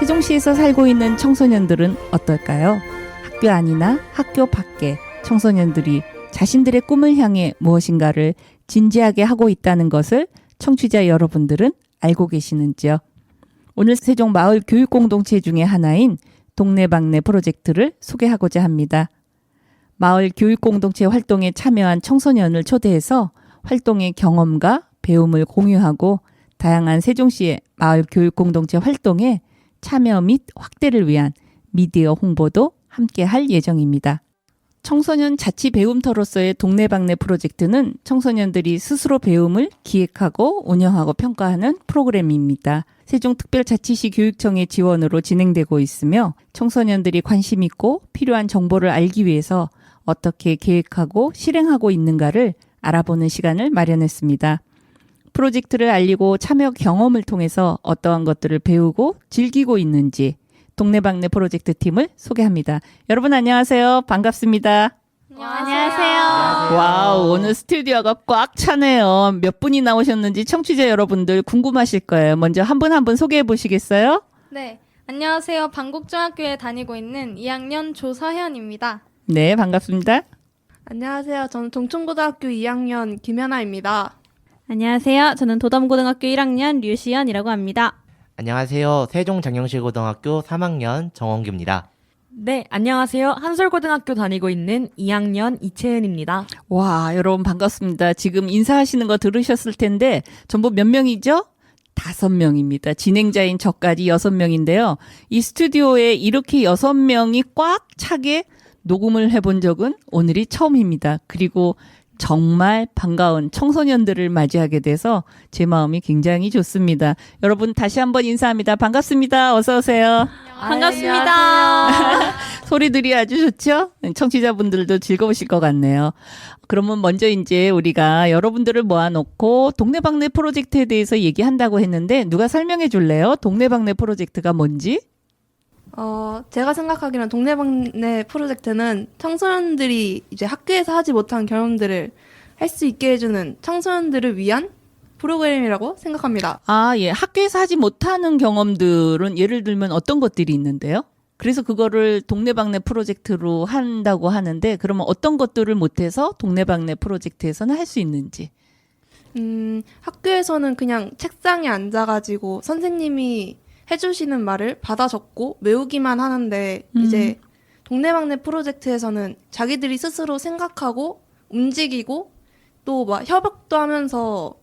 세종시에서 살고 있는 청소년들은 어떨까요? 학교 안이나 학교 밖에 청소년들이 자신들의 꿈을 향해 무엇인가를 진지하게 하고 있다는 것을 청취자 여러분들은 알고 계시는지요? 오늘 세종 마을 교육 공동체 중에 하나인 동네방네 프로젝트를 소개하고자 합니다. 마을 교육 공동체 활동에 참여한 청소년을 초대해서 활동의 경험과 배움을 공유하고 다양한 세종시의 마을 교육 공동체 활동에 참여 및 확대를 위한 미디어 홍보도 함께 할 예정입니다. 청소년 자치 배움터로서의 동네방네 프로젝트는 청소년들이 스스로 배움을 기획하고 운영하고 평가하는 프로그램입니다. 세종특별자치시 교육청의 지원으로 진행되고 있으며 청소년들이 관심 있고 필요한 정보를 알기 위해서 어떻게 계획하고 실행하고 있는가를 알아보는 시간을 마련했습니다. 프로젝트를 알리고 참여 경험을 통해서 어떠한 것들을 배우고 즐기고 있는지 동네방네 프로젝트 팀을 소개합니다. 여러분 안녕하세요. 반갑습니다. 안녕하세요. 와우, 오늘 스튜디오가 꽉 차네요. 몇 분이 나오셨는지 청취자 여러분들 궁금하실 거예요. 먼저 한 분 한 분 소개해 보시겠어요? 네, 안녕하세요. 방곡중학교에 다니고 있는 2학년 조서현입니다. 네, 반갑습니다. 안녕하세요. 저는 동천고등학교 2학년 김연아입니다. 안녕하세요. 저는 도담고등학교 1학년 류시연이라고 합니다. 안녕하세요. 세종장영실고등학교 3학년 정원규입니다. 네, 안녕하세요. 한솔고등학교 다니고 있는 2학년 이채은입니다. 와, 여러분 반갑습니다. 지금 인사하시는 거 들으셨을 텐데 전부 몇 명이죠? 5명입니다. 진행자인 저까지 6명인데요. 이 스튜디오에 이렇게 6명이 꽉 차게 녹음을 해본 적은 오늘이 처음입니다. 그리고 정말 반가운 청소년들을 맞이하게 돼서 제 마음이 굉장히 좋습니다. 여러분 다시 한번 인사합니다. 반갑습니다. 어서 오세요. 반갑습니다. 소리들이 아주 좋죠? 청취자분들도 즐거우실 것 같네요. 그러면 먼저 이제 우리가 여러분들을 모아놓고 동네방네 프로젝트에 대해서 얘기한다고 했는데 누가 설명해 줄래요? 동네방네 프로젝트가 뭔지? 제가 생각하기로는 동네방네 프로젝트는 청소년들이 이제 학교에서 하지 못한 경험들을 할 수 있게 해주는 청소년들을 위한 프로그램이라고 생각합니다. 아, 예. 학교에서 하지 못하는 경험들은 예를 들면 어떤 것들이 있는데요? 그래서 그거를 동네방네 프로젝트로 한다고 하는데 그러면 어떤 것들을 못해서 동네방네 프로젝트에서는 할 수 있는지? 학교에서는 그냥 책상에 앉아가지고 선생님이 해주시는 말을 받아 적고 외우기만 하는데 이제 동네방네 프로젝트에서는 자기들이 스스로 생각하고 움직이고 또 막 협업도 하면서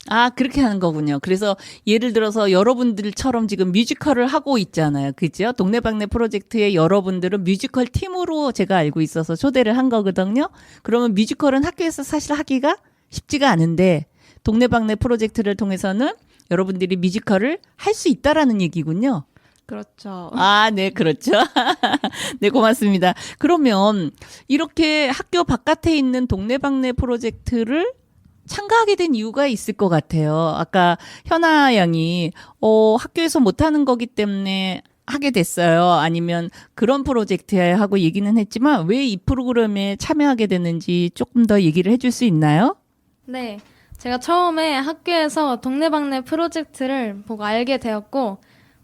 아, 그렇게 하는 거군요. 그래서 예를 들어서 여러분들처럼 지금 뮤지컬을 하고 있잖아요. 그죠? 동네방네 프로젝트의 여러분들은 뮤지컬 팀으로 제가 알고 있어서 초대를 한 거거든요. 그러면 뮤지컬은 학교에서 사실 하기가 쉽지가 않은데 동네방네 프로젝트를 통해서는 여러분들이 뮤지컬을 할 수 있다라는 얘기군요. 그렇죠. 아, 네, 그렇죠. 네, 고맙습니다. 그러면 이렇게 학교 바깥에 있는 동네방네 프로젝트를 참가하게 된 이유가 있을 것 같아요. 아까 현아 양이 학교에서 못하는 거기 때문에 하게 됐어요. 아니면 그런 프로젝트에 하고 얘기는 했지만 왜 이 프로그램에 참여하게 됐는지 조금 더 얘기를 해줄 수 있나요? 네, 제가 처음에 학교에서 동네방네 프로젝트를 보고 알게 되었고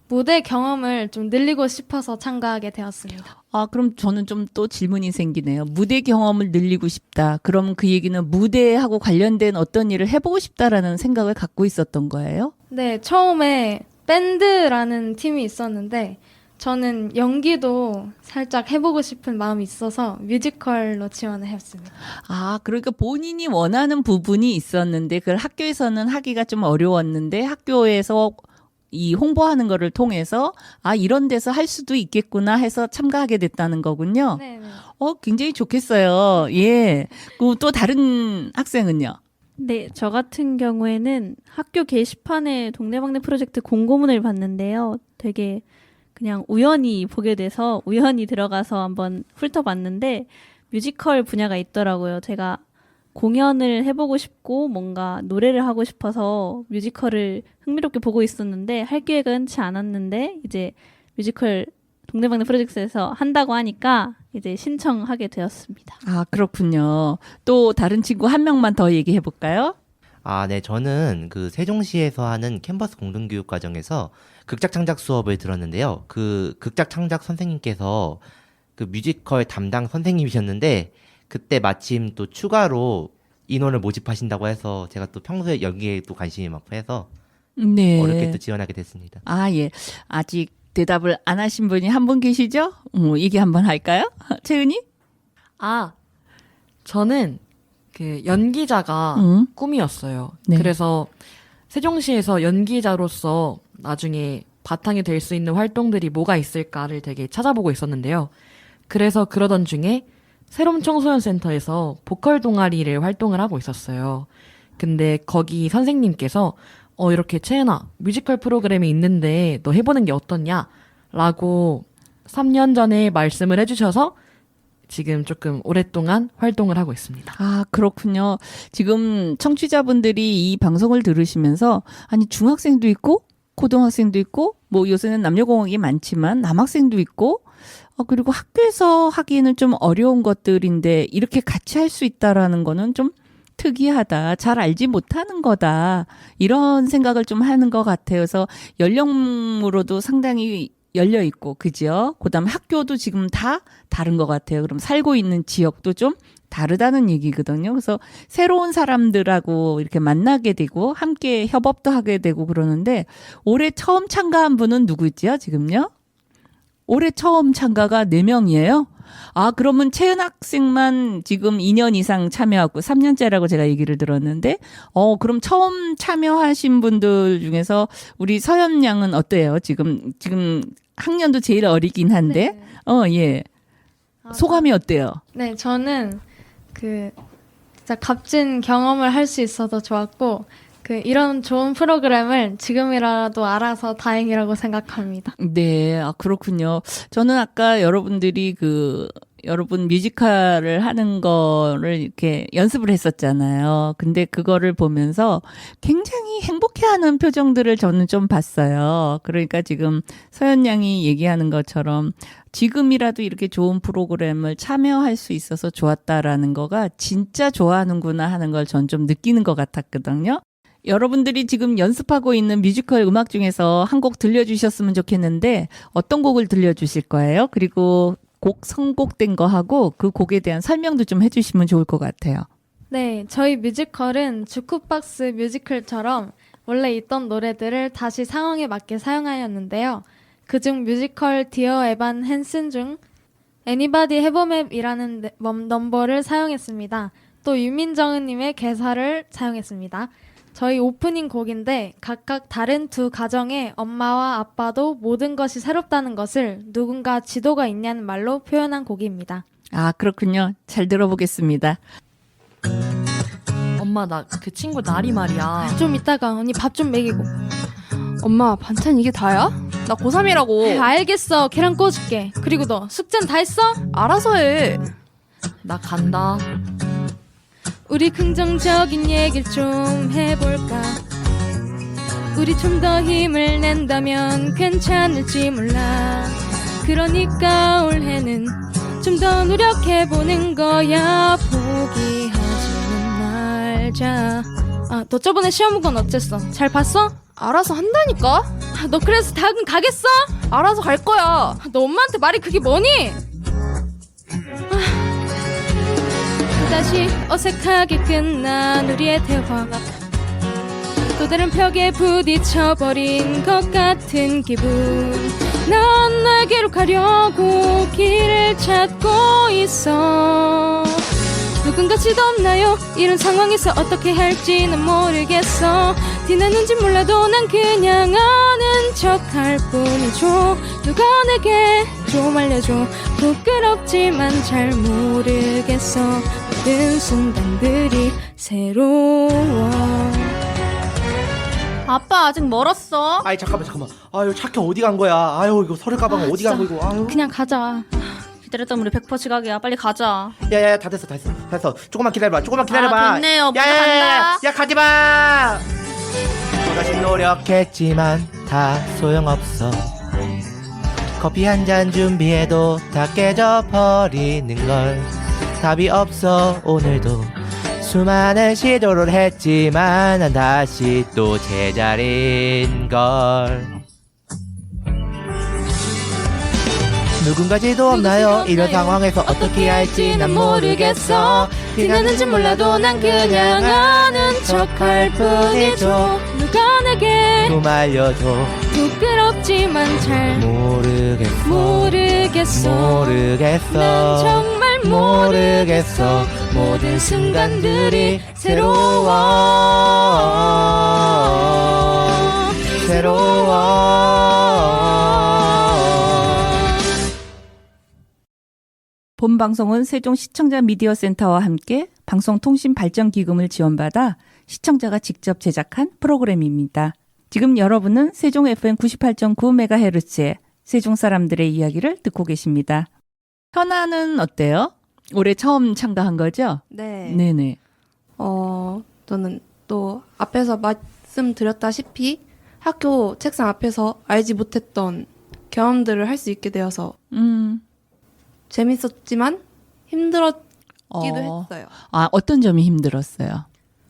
무대 경험을 좀 늘리고 싶어서 참가하게 되었습니다. 아, 그럼 저는 좀 또 질문이 생기네요. 무대 경험을 늘리고 싶다. 그럼 그 얘기는 무대하고 관련된 어떤 일을 해보고 싶다라는 생각을 갖고 있었던 거예요? 네, 처음에 밴드라는 팀이 있었는데 저는 연기도 살짝 해보고 싶은 마음이 있어서 뮤지컬로 지원을 했습니다. 아, 그러니까 본인이 원하는 부분이 있었는데 그걸 학교에서는 하기가 좀 어려웠는데 학교에서 이 홍보하는 거를 통해서 아, 이런 데서 할 수도 있겠구나 해서 참가하게 됐다는 거군요. 네, 네. 굉장히 좋겠어요. 예. 그리고 또 다른 학생은요? 네, 저 같은 경우에는 학교 게시판에 동네방네 프로젝트 공고문을 봤는데요. 되게 그냥 우연히 보게 돼서 우연히 들어가서 한번 훑어봤는데 뮤지컬 분야가 있더라고요. 제가 공연을 해보고 싶고 뭔가 노래를 하고 싶어서 뮤지컬을 흥미롭게 보고 있었는데 할 계획은 채 않았는데 이제 뮤지컬 동네방네 프로젝트에서 한다고 하니까 이제 신청하게 되었습니다. 아, 그렇군요. 또 다른 친구 한 명만 더 얘기해 볼까요? 네. 저는 그 세종시에서 하는 캔버스 공동교육 과정에서 극작 창작 수업을 들었는데요. 그 극작 창작 선생님께서 그 뮤지컬 담당 선생님이셨는데 그때 마침 또 추가로 인원을 모집하신다고 해서 제가 또 평소에 여기에 또 관심이 많고 해서 네. 어렵게 또 지원하게 됐습니다. 예. 아직 대답을 안 하신 분이 한 분 계시죠? 얘기 한번 할까요? 채은이? 저는 그 연기자가 응. 꿈이었어요. 네. 그래서 세종시에서 연기자로서 나중에 바탕이 될 수 있는 활동들이 뭐가 있을까를 되게 찾아보고 있었는데요. 그래서 그러던 중에 새롬 청소년 센터에서 보컬 동아리를 활동을 하고 있었어요. 근데 거기 선생님께서 이렇게 채은아 뮤지컬 프로그램이 있는데 너 해보는 게 어떻냐? 라고 3년 전에 말씀을 해주셔서 지금 조금 오랫동안 활동을 하고 있습니다. 그렇군요. 지금 청취자분들이 이 방송을 들으시면서 아니 중학생도 있고 고등학생도 있고 뭐 요새는 남녀공학이 많지만 남학생도 있고 그리고 학교에서 하기에는 좀 어려운 것들인데 이렇게 같이 할 수 있다라는 거는 좀 특이하다. 잘 알지 못하는 거다. 이런 생각을 좀 하는 것 같아요. 그래서 연령으로도 상당히 열려 있고, 그죠? 그다음 학교도 지금 다 다른 것 같아요. 그럼 살고 있는 지역도 좀 다르다는 얘기거든요. 그래서 새로운 사람들하고 이렇게 만나게 되고 함께 협업도 하게 되고 그러는데 올해 처음 참가한 분은 누구지요? 지금요? 올해 처음 참가가 4명이에요. 그러면 채은 학생만 지금 2년 이상 참여하고 3년째라고 제가 얘기를 들었는데, 그럼 처음 참여하신 분들 중에서 우리 서연 양은 어때요? 지금 학년도 제일 어리긴 한데, 예. 소감이 어때요? 네, 저는 진짜 값진 경험을 할 수 있어서 좋았고, 이런 좋은 프로그램을 지금이라도 알아서 다행이라고 생각합니다. 네, 그렇군요. 저는 아까 여러분들이 여러분 뮤지컬을 하는 거를 이렇게 연습을 했었잖아요. 근데 그거를 보면서 굉장히 행복해하는 표정들을 저는 좀 봤어요. 그러니까 지금 서연 양이 얘기하는 것처럼 지금이라도 이렇게 좋은 프로그램을 참여할 수 있어서 좋았다라는 거가 진짜 좋아하는구나 하는 걸 전 좀 느끼는 것 같았거든요. 여러분들이 지금 연습하고 있는 뮤지컬 음악 중에서 한 곡 들려주셨으면 좋겠는데 어떤 곡을 들려주실 거예요? 그리고 곡 선곡된 거 하고 그 곡에 대한 설명도 좀 해주시면 좋을 것 같아요. 네, 저희 뮤지컬은 주크박스 뮤지컬처럼 원래 있던 노래들을 다시 상황에 맞게 사용하였는데요. 그중 뮤지컬 디어 에반 헨슨 중 Anybody Have a Map이라는 넘버를 사용했습니다. 또 유민정은님의 개사를 사용했습니다. 저희 오프닝 곡인데 각각 다른 두 가정의 엄마와 아빠도 모든 것이 새롭다는 것을 누군가 지도가 있냐는 말로 표현한 곡입니다. 그렇군요. 잘 들어보겠습니다. 엄마 나 그 친구 나리 말이야. 좀 이따가 언니 밥 좀 먹이고. 엄마, 반찬 이게 다야? 나 고3이라고. 알겠어. 계란 구워줄게. 그리고 너 숙제는 다 했어? 알아서 해. 나 간다. 우리 긍정적인 얘기를 좀 해볼까. 우리 좀 더 힘을 낸다면 괜찮을지 몰라. 그러니까 올해는 좀 더 노력해보는 거야. 포기하지는 말자. 너 저번에 시험 본 건 어땠어? 잘 봤어? 알아서 한다니까? 너 그래서 당근 가겠어? 알아서 갈 거야. 너 엄마한테 말이 그게 뭐니? 다시 어색하게 끝난 우리의 대화가 또 다른 벽에 부딪혀버린 것 같은 기분. 난 날개로 가려고 길을 찾고 있어. 누군가 지도 없나요? 이런 상황에서 어떻게 할지는 모르겠어. 티나는지 몰라도 난 그냥 아는 척할 뿐이죠. 누가 내게 좀 알려줘. 부끄럽지만 잘 모르겠어. 모든 순간들이 새로워. 아빠 아직 멀었어? 잠깐만. 차키 어디 간 거야? 이거 서류 가방 어디 간 거고? 그냥 가자. 기다렸던 우리 100% 지각이야. 빨리 가자. 야야야, 다 됐어. 조금만 기다려봐. 됐네요. 먼저 간다. 야, 가지마. 또다시 노력했지만 다 소용없어. 커피 한 잔 준비해도 다 깨져버리는 걸. 답이 없어 오늘도 수많은 시도를 했지만 난 다시 또 제자리인걸. 누군가지도 없나요? 이런 상황에서 어떻게 할지 난 모르겠어. 티나는지 몰라도 난 그냥 아는 척할 뿐이죠. 누가 내게 좀 알려줘. 부끄럽지만 잘 모르겠어. 모르겠어. 난 정말 모르겠어. 모든 순간들이 새로워. 본 방송은 세종 시청자 미디어 센터와 함께 방송통신발전기금을 지원받아 시청자가 직접 제작한 프로그램입니다. 지금 여러분은 세종 FM 98.9MHz의 세종 사람들의 이야기를 듣고 계십니다. 현아는 어때요? 올해 처음 참가한 거죠? 네. 네네. 저는 또 앞에서 말씀드렸다시피 학교 책상 앞에서 알지 못했던 경험들을 할 수 있게 되어서 재밌었지만 힘들었기도 했어요. 아, 어떤 점이 힘들었어요?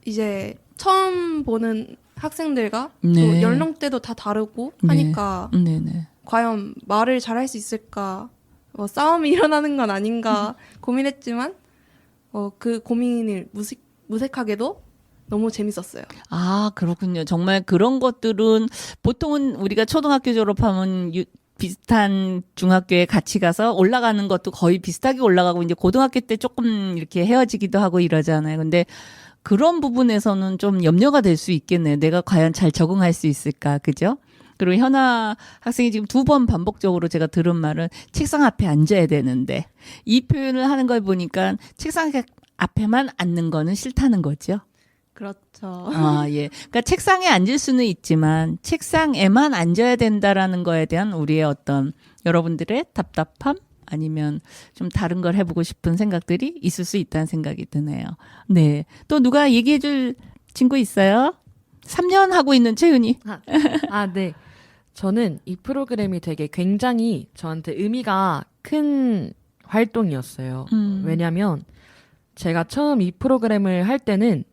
이제 처음 보는 학생들과 네. 또 연령대도 다 다르고 하니까 네네. 과연 말을 잘할 수 있을까, 싸움이 일어나는 건 아닌가 고민했지만 그 고민을 무색하게도 너무 재밌었어요. 아, 그렇군요. 정말 그런 것들은 보통은 우리가 초등학교 졸업하면 비슷한 중학교에 같이 가서 올라가는 것도 거의 비슷하게 올라가고 이제 고등학교 때 조금 이렇게 헤어지기도 하고 이러잖아요. 근데 그런 부분에서는 좀 염려가 될 수 있겠네요. 내가 과연 잘 적응할 수 있을까, 그죠? 그리고 현아 학생이 지금 2번 반복적으로 제가 들은 말은 책상 앞에 앉아야 되는데 이 표현을 하는 걸 보니까 책상 앞에만 앉는 거는 싫다는 거죠. 그렇죠. 아, 예. 그러니까 책상에 앉을 수는 있지만 책상에만 앉아야 된다라는 거에 대한 우리의 어떤 여러분들의 답답함 아니면 좀 다른 걸 해보고 싶은 생각들이 있을 수 있다는 생각이 드네요. 네. 또 누가 얘기해 줄 친구 있어요? 3년 하고 있는 채은이. 네. 저는 이 프로그램이 되게 굉장히 저한테 의미가 큰 활동이었어요. 왜냐면 제가 처음 이 프로그램을 할 때는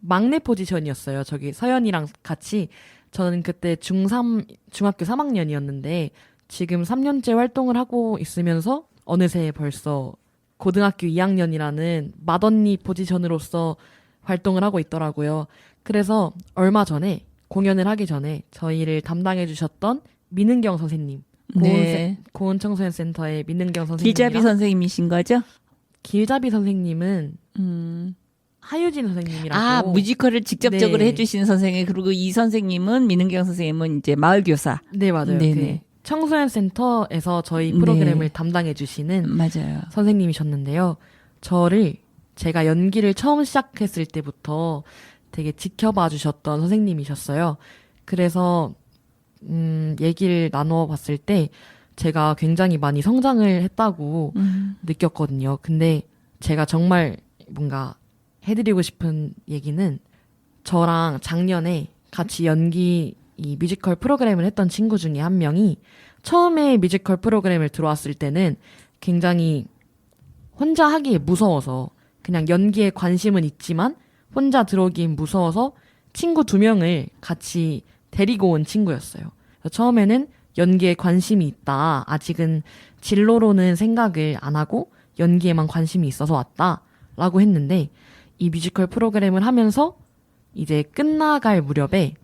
막내 포지션이었어요. 저기 서연이랑 같이. 저는 그때 중학교 3학년이었는데 지금 3년째 활동을 하고 있으면서 어느새 벌써 고등학교 2학년이라는 맏언니 포지션으로서 활동을 하고 있더라고요. 그래서 얼마 전에 공연을 하기 전에 저희를 담당해 주셨던 민은경 선생님, 네. 고은청소년센터의 민은경 선생님, 길잡이 선생님이신 거죠? 길잡이 선생님은 하유진 선생님이라고. 뮤지컬을 직접적으로 네. 해주신 선생님. 그리고 이 선생님은, 민은경 선생님은 이제 마을교사. 네, 맞아요. 네네. 그 청소년센터에서 저희 프로그램을 네. 담당해 주시는 맞아요. 선생님이셨는데요. 저를 제가 연기를 처음 시작했을 때부터 되게 지켜봐 주셨던 선생님이셨어요. 그래서 얘기를 나눠 봤을 때 제가 굉장히 많이 성장을 했다고 느꼈거든요. 근데 제가 정말 뭔가 해드리고 싶은 얘기는 저랑 작년에 같이 이 뮤지컬 프로그램을 했던 친구 중에 한 명이 처음에 뮤지컬 프로그램을 들어왔을 때는 굉장히 혼자 하기에 무서워서 그냥 연기에 관심은 있지만 혼자 들어오기엔 무서워서 친구 2명을 같이 데리고 온 친구였어요. 처음에는 연기에 관심이 있다. 아직은 진로로는 생각을 안 하고 연기에만 관심이 있어서 왔다라고 했는데 이 뮤지컬 프로그램을 하면서 이제 끝나갈 무렵에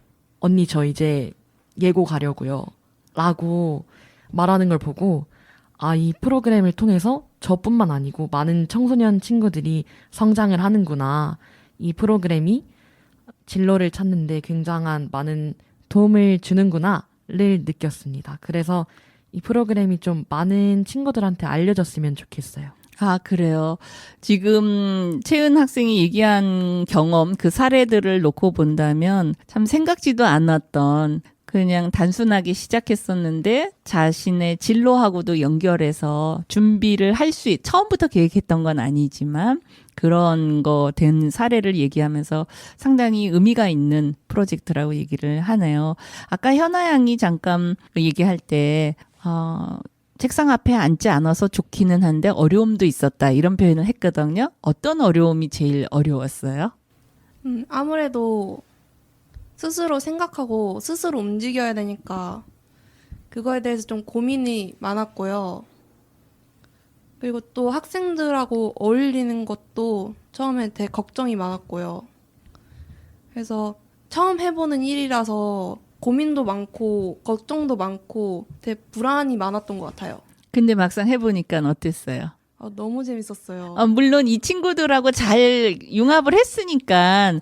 언니 저 이제 예고 가려고요 라고 말하는 걸 보고 이 프로그램을 통해서 저뿐만 아니고 많은 청소년 친구들이 성장을 하는구나. 이 프로그램이 진로를 찾는데 굉장한 많은 도움을 주는구나를 느꼈습니다. 그래서 이 프로그램이 좀 많은 친구들한테 알려졌으면 좋겠어요. 아, 그래요. 지금 채은 학생이 얘기한 경험, 그 사례들을 놓고 본다면 참 생각지도 않았던 그냥 단순하게 시작했었는데 자신의 진로하고도 연결해서 준비를 처음부터 계획했던 건 아니지만 그런 거 된 사례를 얘기하면서 상당히 의미가 있는 프로젝트라고 얘기를 하네요. 아까 현아 양이 잠깐 얘기할 때, 책상 앞에 앉지 않아서 좋기는 한데 어려움도 있었다 이런 표현을 했거든요. 어떤 어려움이 제일 어려웠어요? 아무래도 스스로 생각하고 스스로 움직여야 되니까 그거에 대해서 좀 고민이 많았고요. 그리고 또 학생들하고 어울리는 것도 처음에 되게 걱정이 많았고요. 그래서 처음 해보는 일이라서 고민도 많고 걱정도 많고 되게 불안이 많았던 것 같아요. 근데 막상 해보니까 어땠어요? 너무 재밌었어요. 물론 이 친구들하고 잘 융합을 했으니까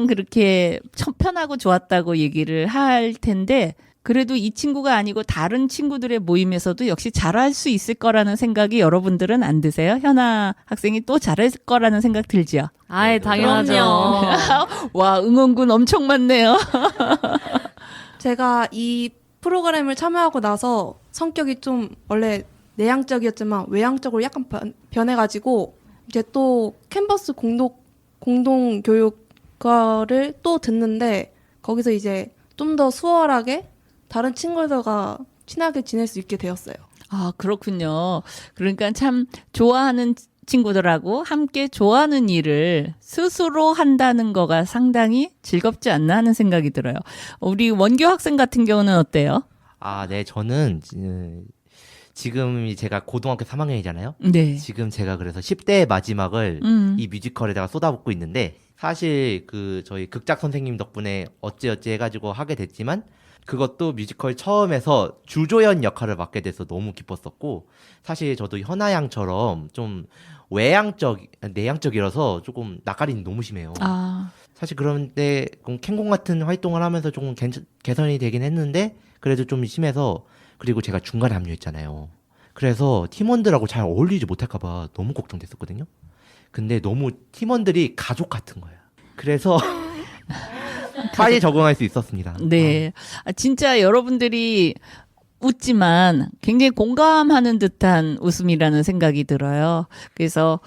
그렇게 편하고 좋았다고 얘기를 할 텐데 그래도 이 친구가 아니고 다른 친구들의 모임에서도 역시 잘할 수 있을 거라는 생각이 여러분들은 안 드세요? 현아 학생이 또 잘할 거라는 생각 들지요? 아예 당연하죠. 와, 응원군 엄청 많네요. 제가 이 프로그램을 참여하고 나서 성격이 좀 원래 내향적이었지만 외향적으로 약간 변해가지고 이제 또 캔버스 공동 교육과를 또 듣는데 거기서 이제 좀 더 수월하게 다른 친구들과 친하게 지낼 수 있게 되었어요. 아, 그렇군요. 그러니까 참 좋아하는 친구들하고 함께 좋아하는 일을 스스로 한다는 거가 상당히 즐겁지 않나 하는 생각이 들어요. 우리 원교 학생 같은 경우는 어때요? 아, 네, 저는 지금 제가 고등학교 3학년이잖아요. 네. 지금 제가 그래서 10대의 마지막을 이 뮤지컬에다가 쏟아붓고 있는데 사실 그 저희 극작 선생님 덕분에 어찌어찌 해가지고 하게 됐지만 그것도 뮤지컬 처음에서 주조연 역할을 맡게 돼서 너무 기뻤었고 사실 저도 현아양처럼 좀 내향적이라서 조금 낯가림이 너무 심해요. 아, 사실 그런데 캔공 같은 활동을 하면서 조금 개선이 되긴 했는데 그래도 좀 심해서 그리고 제가 중간에 합류했잖아요. 그래서 팀원들하고 잘 어울리지 못할까봐 너무 걱정됐었거든요. 근데 너무 팀원들이 가족 같은 거예요. 그래서 빨리 적응할 수 있었습니다. 네. 진짜 여러분들이 웃지만 굉장히 공감하는 듯한 웃음이라는 생각이 들어요. 그래서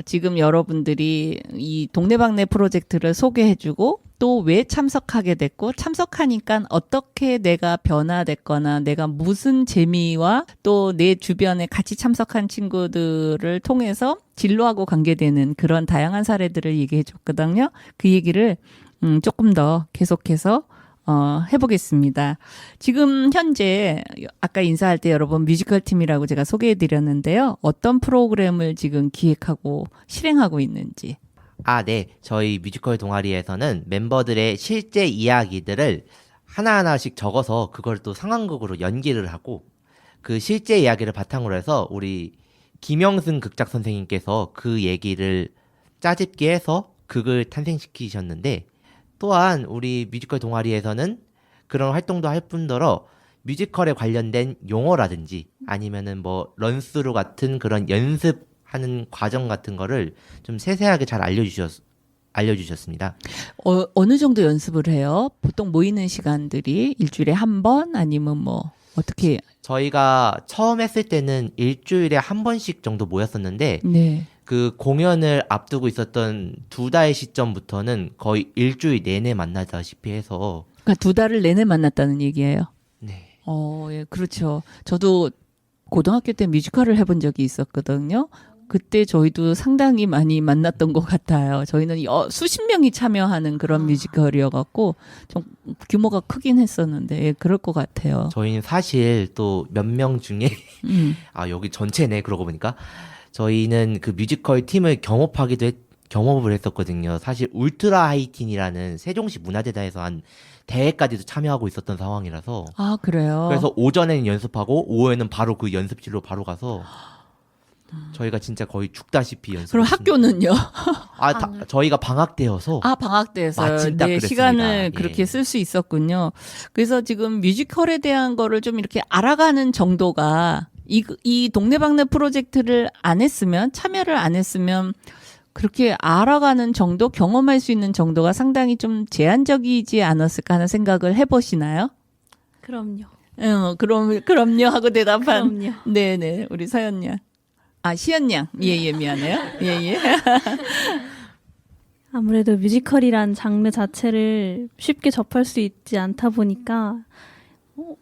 지금 여러분들이 이 동네방네 프로젝트를 소개해주고 또 왜 참석하게 됐고 참석하니까 어떻게 내가 변화됐거나 내가 무슨 재미와 또 내 주변에 같이 참석한 친구들을 통해서 진로하고 관계되는 그런 다양한 사례들을 얘기해 줬거든요. 그 얘기를 조금 더 계속해서 해보겠습니다. 지금 현재 아까 인사할 때 여러분 뮤지컬 팀이라고 제가 소개해 드렸는데요. 어떤 프로그램을 지금 기획하고 실행하고 있는지. 아, 네. 저희 뮤지컬 동아리에서는 멤버들의 실제 이야기들을 하나하나씩 적어서 그걸 또 상황극으로 연기를 하고 그 실제 이야기를 바탕으로 해서 우리 김영승 극작 선생님께서 그 얘기를 짜집게 해서 극을 탄생시키셨는데 또한 우리 뮤지컬 동아리에서는 그런 활동도 할 뿐더러 뮤지컬에 관련된 용어라든지 아니면은 뭐 런스루 같은 그런 연습하는 과정 같은 거를 좀 세세하게 잘 알려주셨습니다. 어느 정도 연습을 해요? 보통 모이는 시간들이 일주일에 한 번 아니면 뭐 어떻게? 저희가 처음 했을 때는 일주일에 한 번씩 정도 모였었는데 네. 그 공연을 앞두고 있었던 2달 시점부터는 거의 일주일 내내 만나다시피 해서 그러니까 2달을 내내 만났다는 얘기예요. 네. 예, 그렇죠. 저도 고등학교 때 뮤지컬을 해본 적이 있었거든요. 그때 저희도 상당히 많이 만났던 것 같아요. 저희는 수십 명이 참여하는 그런 뮤지컬이어갖고 좀 규모가 크긴 했었는데 예, 그럴 것 같아요. 저희는 사실 또 몇 명 중에 아 여기 전체네 그러고 보니까 저희는 그 뮤지컬 팀을 겸업을 했었거든요. 사실 울트라 하이틴이라는 세종시 문화재단에서 한 대회까지도 참여하고 있었던 상황이라서 아, 그래요? 그래서 오전에는 연습하고 오후에는 바로 그 연습실로 바로 가서 저희가 진짜 거의 죽다시피 연습. 그럼 학교는요? 저희가 방학 때여서 방학 때에서 마침 딱 그랬습니다. 시간을 예. 그렇게 쓸 수 있었군요. 그래서 지금 뮤지컬에 대한 거를 좀 이렇게 알아가는 정도가 이 동네방네 프로젝트를 참여를 안 했으면 그렇게 알아가는 정도, 경험할 수 있는 정도가 상당히 좀 제한적이지 않았을까 하는 생각을 해보시나요? 그럼요. 그럼요 하고 대답한. 그럼요. 네네, 우리 서연 양. 시연 양. 예, 미안해요. 예. 아무래도 뮤지컬이란 장르 자체를 쉽게 접할 수 있지 않다 보니까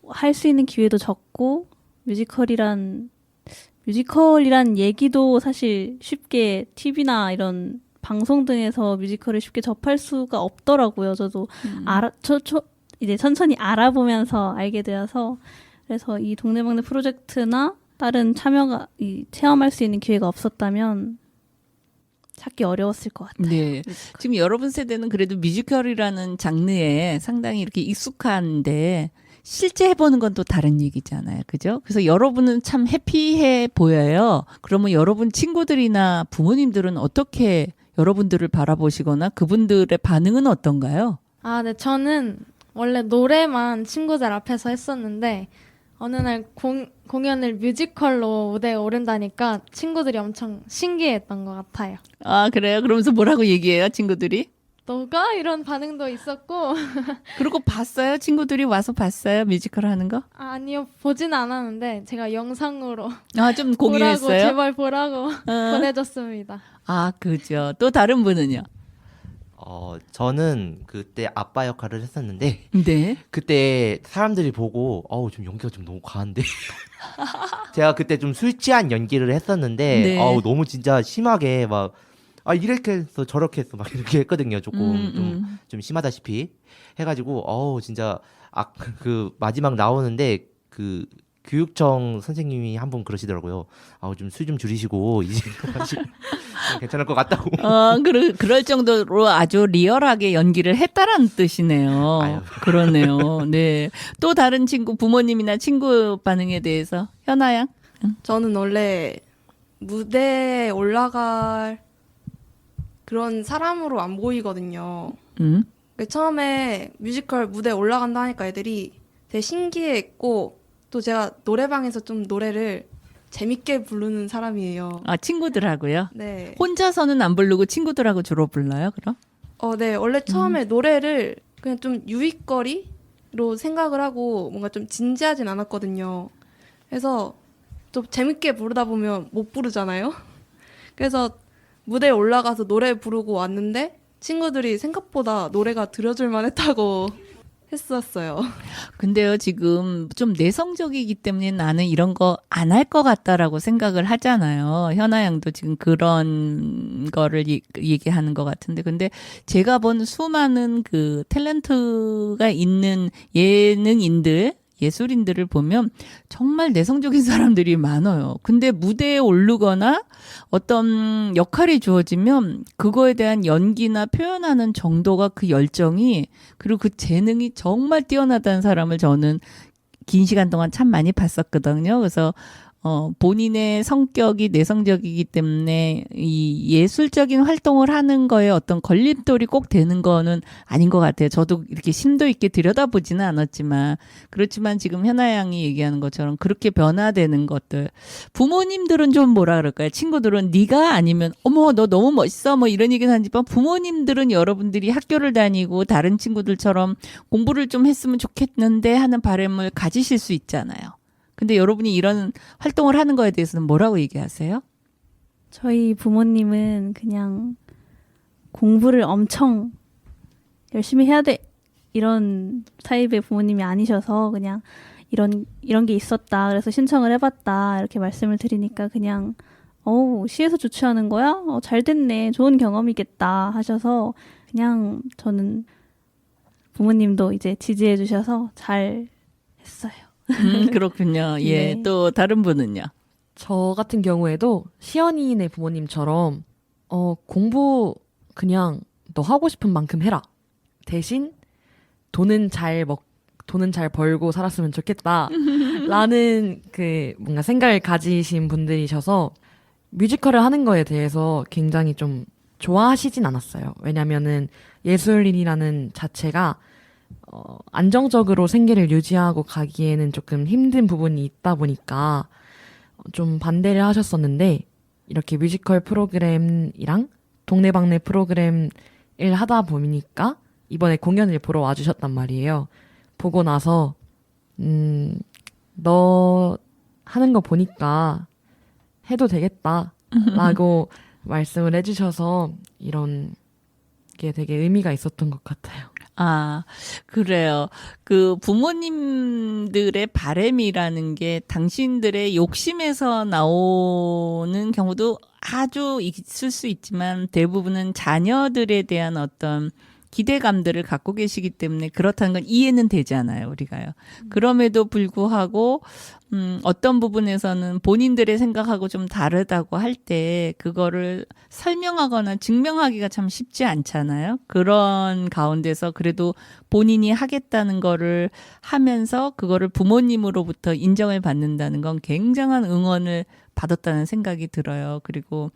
할 수 있는 기회도 적고 뮤지컬이란 얘기도 사실 쉽게 TV나 이런 방송 등에서 뮤지컬을 쉽게 접할 수가 없더라고요. 저도 이제 천천히 알아보면서 알게 되어서 그래서 이 동네방네 프로젝트나 다른 체험할 수 있는 기회가 없었다면 찾기 어려웠을 것 같아요. 네. 지금 여러분 세대는 그래도 뮤지컬이라는 장르에 상당히 이렇게 익숙한데 실제 해보는 건 또 다른 얘기잖아요. 그죠? 그래서 여러분은 참 해피해 보여요. 그러면 여러분 친구들이나 부모님들은 어떻게 여러분들을 바라보시거나 그분들의 반응은 어떤가요? 아, 네. 저는 원래 노래만 친구들 앞에서 했었는데 어느 날 공연을 뮤지컬로 무대에 오른다니까 친구들이 엄청 신기했던 것 같아요. 아, 그래요? 그러면서 뭐라고 얘기해요, 친구들이? 너가? 이런 반응도 있었고 그리고 봤어요? 친구들이 와서 봤어요? 뮤지컬 하는 거? 아니요, 보진 않았는데 제가 영상으로 아, 좀 보라고, 공유했어요? 제발 보라고 보내줬습니다. 아, 그죠. 또 다른 분은요? 저는 그때 아빠 역할을 했었는데 네. 그때 사람들이 보고 좀 연기가 좀 너무 과한데 제가 그때 좀 술 취한 연기를 했었는데 네. 너무 진짜 심하게 막 이렇게 했어 저렇게 했어 막 이렇게 했거든요. 조금 좀 심하다시피 해가지고 진짜 그 마지막 나오는데 그 교육청 선생님이 한 분 그러시더라고요. 좀 술 좀 줄이시고 이제 괜찮을 것 같다고. 그럴 정도로 아주 리얼하게 연기를 했다라는 뜻이네요. 아유. 그러네요. 네. 또 다른 친구, 부모님이나 친구 반응에 대해서 현아 양? 저는 원래 무대에 올라갈 그런 사람으로 안 보이거든요. 처음에 뮤지컬 무대에 올라간다 하니까 애들이 되게 신기해했고 또 제가 노래방에서 좀 노래를 재밌게 부르는 사람이에요. 아, 친구들하고요? 네. 혼자서는 안 부르고 친구들하고 주로 불러요, 그럼? 네. 원래 처음에 노래를 그냥 좀 유익거리로 생각을 하고 뭔가 좀 진지하진 않았거든요. 그래서 좀 재밌게 부르다 보면 못 부르잖아요. 그래서 무대에 올라가서 노래 부르고 왔는데 친구들이 생각보다 노래가 들려줄만 했다고 했었어요. 근데요, 지금 좀 내성적이기 때문에 나는 이런 거 안 할 것 같다라고 생각을 하잖아요. 현아 양도 지금 그런 거를 얘기하는 것 같은데. 근데 제가 본 수많은 그 탤런트가 있는 예능인들, 예술인들을 보면 정말 내성적인 사람들이 많아요. 근데 무대에 오르거나 어떤 역할이 주어지면 그거에 대한 연기나 표현하는 정도가 그 열정이 그리고 그 재능이 정말 뛰어나다는 사람을 저는 긴 시간 동안 참 많이 봤었거든요. 그래서 본인의 성격이 내성적이기 때문에 이 예술적인 활동을 하는 거에 어떤 걸림돌이 꼭 되는 거는 아닌 것 같아요. 저도 이렇게 심도 있게 들여다보지는 않았지만 그렇지만 지금 현아 양이 얘기하는 것처럼 그렇게 변화되는 것들 부모님들은 좀 뭐라 그럴까요? 친구들은 네가 아니면 어머 너 너무 멋있어 뭐 이런 얘기는 하지만 부모님들은 여러분들이 학교를 다니고 다른 친구들처럼 공부를 좀 했으면 좋겠는데 하는 바람을 가지실 수 있잖아요. 근데 여러분이 이런 활동을 하는 거에 대해서는 뭐라고 얘기하세요? 저희 부모님은 그냥 공부를 엄청 열심히 해야 돼 이런 타입의 부모님이 아니셔서 그냥 이런 게 있었다 그래서 신청을 해봤다 이렇게 말씀을 드리니까 그냥 시에서 주최하는 거야? 잘 됐네 좋은 경험이겠다 하셔서 그냥 저는 부모님도 이제 지지해 주셔서 잘 했어요. 그렇군요. 예. 네. 또 다른 분은요? 저 같은 경우에도 시연이네 부모님처럼 공부 그냥 너 하고 싶은 만큼 해라. 대신 돈은 잘 벌고 살았으면 좋겠다. 라는 그 뭔가 생각을 가지신 분들이셔서 뮤지컬을 하는 거에 대해서 굉장히 좀 좋아하시진 않았어요. 왜냐면은 예술인이라는 자체가 안정적으로 생계를 유지하고 가기에는 조금 힘든 부분이 있다 보니까 좀 반대를 하셨었는데 이렇게 뮤지컬 프로그램이랑 동네방네 프로그램을 하다 보니까 이번에 공연을 보러 와주셨단 말이에요. 보고 나서 너 하는 거 보니까 해도 되겠다 라고 말씀을 해주셔서 이런 게 되게 의미가 있었던 것 같아요. 아, 그래요. 그 부모님들의 바램이라는 게 당신들의 욕심에서 나오는 경우도 아주 있을 수 있지만 대부분은 자녀들에 대한 어떤 기대감들을 갖고 계시기 때문에 그렇다는 건 이해는 되잖아요, 우리가요. 그럼에도 불구하고 어떤 부분에서는 본인들의 생각하고 좀 다르다고 할 때 그거를 설명하거나 증명하기가 참 쉽지 않잖아요. 그런 가운데서 그래도 본인이 하겠다는 거를 하면서 그거를 부모님으로부터 인정을 받는다는 건 굉장한 응원을 받았다는 생각이 들어요. 그리고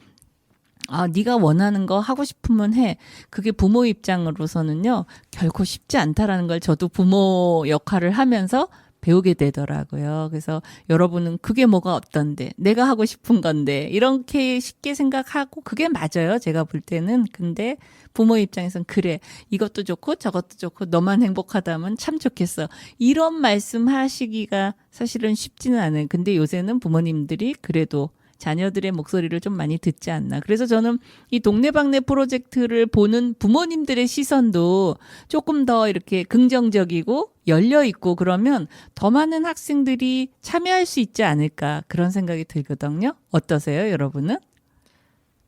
네가 원하는 거 하고 싶으면 해. 그게 부모 입장으로서는요, 결코 쉽지 않다라는 걸 저도 부모 역할을 하면서 배우게 되더라고요. 그래서 여러분은 그게 뭐가 어떤데, 내가 하고 싶은 건데, 이렇게 쉽게 생각하고 그게 맞아요. 제가 볼 때는. 근데 부모 입장에서는 그래. 이것도 좋고 저것도 좋고 너만 행복하다면 참 좋겠어. 이런 말씀 하시기가 사실은 쉽지는 않아요. 근데 요새는 부모님들이 그래도 자녀들의 목소리를 좀 많이 듣지 않나. 그래서 저는 이 동네방네 프로젝트를 보는 부모님들의 시선도 조금 더 이렇게 긍정적이고 열려있고 그러면 더 많은 학생들이 참여할 수 있지 않을까 그런 생각이 들거든요. 어떠세요, 여러분은?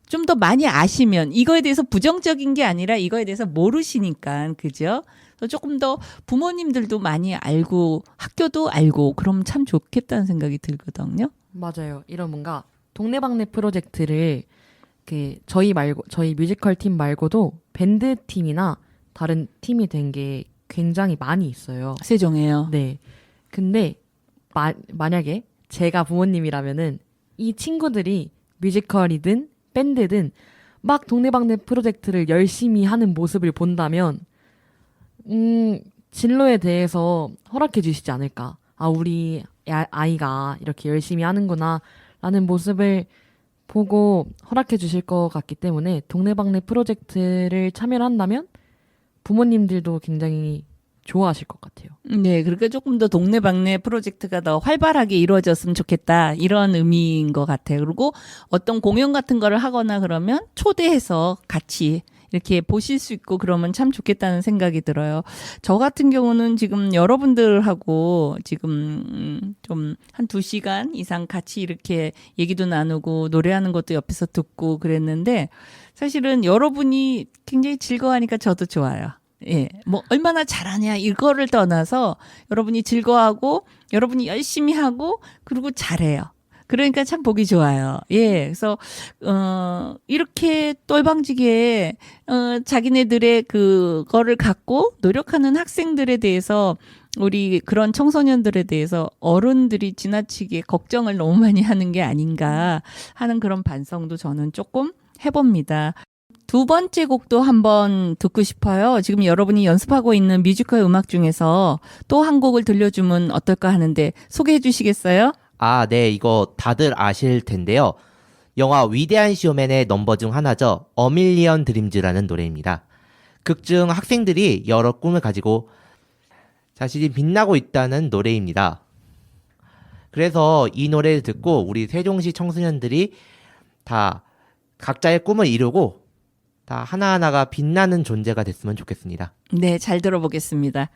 좀 더 많이 아시면 이거에 대해서 부정적인 게 아니라 이거에 대해서 모르시니까, 그죠? 그래서 조금 더 부모님들도 많이 알고 학교도 알고 그럼 참 좋겠다는 생각이 들거든요. 맞아요. 이런 뭔가 동네방네 프로젝트를 저희 뮤지컬 팀 말고도 밴드 팀이나 다른 팀이 된 게 굉장히 많이 있어요. 세종에요. 네. 근데 만약에 제가 부모님이라면은 이 친구들이 뮤지컬이든 밴드든 막 동네방네 프로젝트를 열심히 하는 모습을 본다면 진로에 대해서 허락해 주시지 않을까. 우리 아이가 이렇게 열심히 하는구나 라는 모습을 보고 허락해 주실 것 같기 때문에 동네방네 프로젝트를 참여를 한다면 부모님들도 굉장히 좋아하실 것 같아요. 네, 그러니까 조금 더 동네방네 프로젝트가 더 활발하게 이루어졌으면 좋겠다 이런 의미인 것 같아요. 그리고 어떤 공연 같은 거를 하거나 그러면 초대해서 같이 이렇게 보실 수 있고 그러면 참 좋겠다는 생각이 들어요. 저 같은 경우는 지금 여러분들하고 지금 좀 한 2시간 이상 같이 이렇게 얘기도 나누고 노래하는 것도 옆에서 듣고 그랬는데 사실은 여러분이 굉장히 즐거워하니까 저도 좋아요. 예, 뭐 얼마나 잘하냐 이거를 떠나서 여러분이 즐거워하고 여러분이 열심히 하고 그리고 잘해요. 그러니까 참 보기 좋아요. 예, 그래서 이렇게 똘방지게 자기네들의 그거를 갖고 노력하는 학생들에 대해서 우리 그런 청소년들에 대해서 어른들이 지나치게 걱정을 너무 많이 하는 게 아닌가 하는 그런 반성도 저는 조금 해봅니다. 두 번째 곡도 한번 듣고 싶어요. 지금 여러분이 연습하고 있는 뮤지컬 음악 중에서 또 한 곡을 들려주면 어떨까 하는데 소개해 주시겠어요? 네, 이거 다들 아실 텐데요. 영화 위대한 쇼맨의 넘버 중 하나죠. A Million Dreams라는 노래입니다. 극 중 학생들이 여러 꿈을 가지고 자신이 빛나고 있다는 노래입니다. 그래서 이 노래를 듣고 우리 세종시 청소년들이 다 각자의 꿈을 이루고 다 하나하나가 빛나는 존재가 됐으면 좋겠습니다. 네, 잘 들어보겠습니다.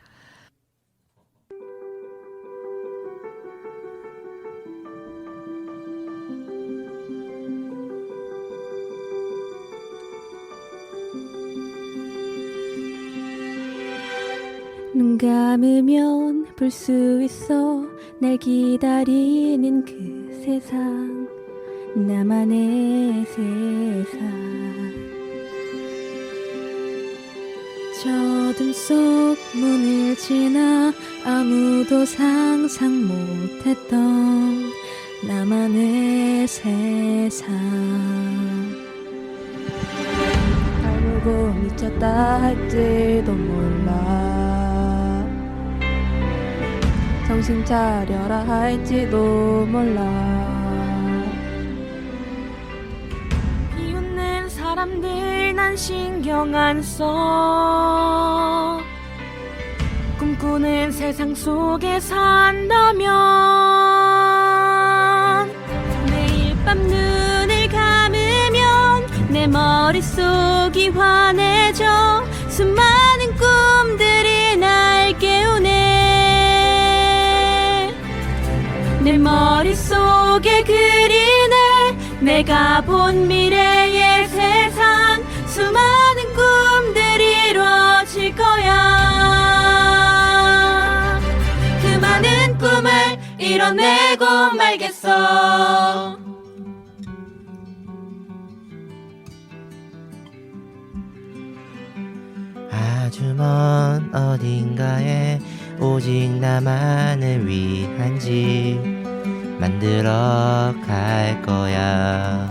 눈 감으면 볼 수 있어 날 기다리는 그 세상 나만의 세상 저 어둠 속 문을 지나 아무도 상상 못했던 나만의 세상 알고 미쳤다 할지도 몰라 정신 차려라 할지도 몰라 비웃는 사람들 난 신경 안 써 꿈꾸는 세상 속에 산다면 매일 밤 눈을 감으면 내 머릿속이 환해져 수많은 꿈들 내 머릿속에 그리네 내가 본 미래의 세상 수많은 꿈들이 이루어질 거야 그 많은 꿈을 이뤄내고 말겠어 아주 먼 어딘가에 오직 나만을 위한 집 만들어 갈 거야.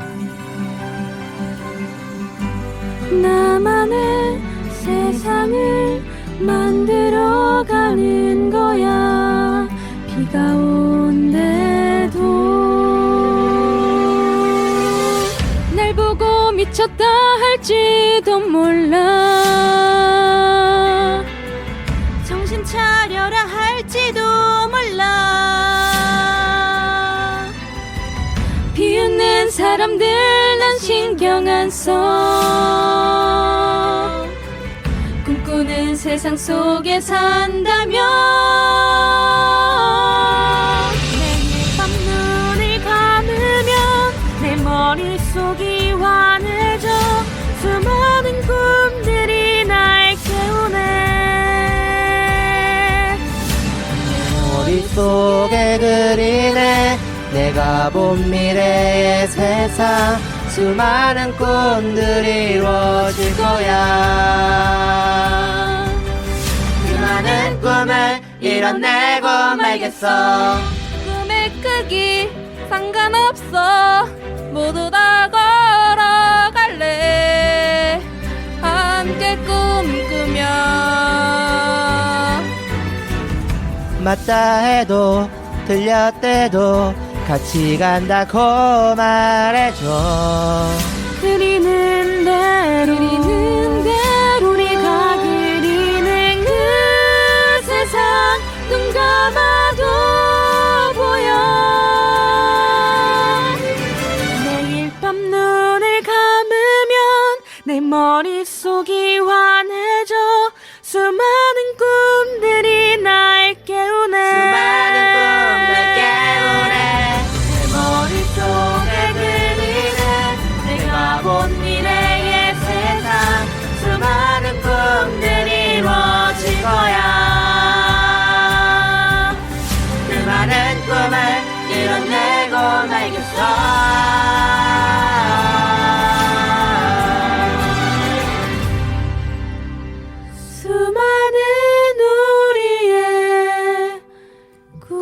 나만의 세상을 만들어가는 거야 비가 온대도 날 보고 미쳤다 할지도 몰라 정신 차려라 할지도 몰라 비웃는 사람들 난 신경 안 써 꿈꾸는 세상 속에 산다면 매일 밤 눈을 감으면 내 머릿속이 환해져 수많은 꿈들이 날 깨우네 머릿속에 그리네 내가 본 미래의 세상 수많은 꿈들이 이루어질 거야 그 많은 꿈을 이뤄내고 말겠어 꿈의 크기 상관없어 모두 다 걸어갈래 함께 꿈꾸며 맞다 해도 틀렸대도 같이 간다고 말해줘 그리는 대로 우리가 그리는 그 세상 눈 감아도 보여 매일 밤 눈을 감으면 내 머릿속이 환해져 수많은 꿈들이 날 깨우네 수많은 꿈들 깨우네 내 머릿속에 그리네 내가 본 미래의 세상 수많은 꿈들이 이루어질 거야 그 많은 꿈을 이뤄내고 말겠어 수많은 우리의 꿈